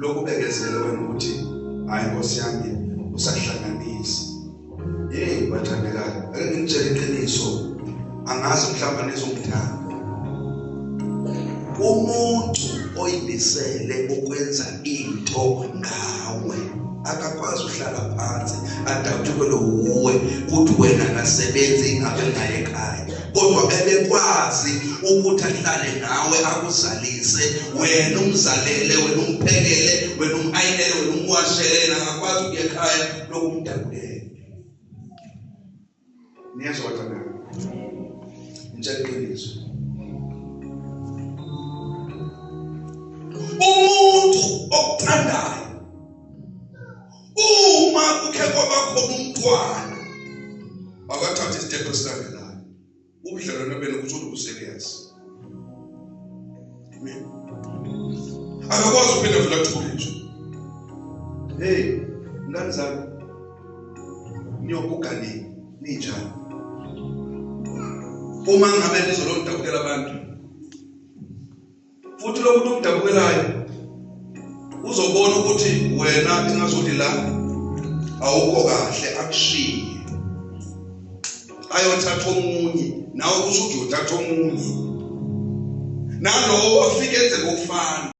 lokhu bekezele wena ukuthi hayi Nkosi yami usahlanganisa. Bathandekayo, ake ngitshele iqiniso, angazi mhlawumbe nizongithanda. Umuntu oyimisele ukwenza into ngawe akakwazi uhlala phansi adabukele uwe kuthi wena nasebenzi ingabe ngaye ekhaya, kodwa ebekwazi ukuthi ahlale nawe akuzalise, wena umzalele, wena umphekele, wena umhayinele, wena umwashele, akakwazi ukuya ekhaya lokumdabukela. Niyezwa bathandana? Ngitshela iqiniso. Umuntu okuthandayo uma kukhe kwabakhona umntwana akathatha isitephu esilandelayo, ubudlelwano benu kusho ubuserious. Amen. Akakwazi ukuphinde futhi athule. Hey, ngani zami niyobugani ninjani? Uma ngabe nizolomdabukela abantu futhi lo muntu omdabukelayo uzobona ukuthi wena engazuthi la awukho kahle, akushiye ayothatha omunye, nawe kusho ukuthi uthatha omunye, nalowo afike enze ngokufana.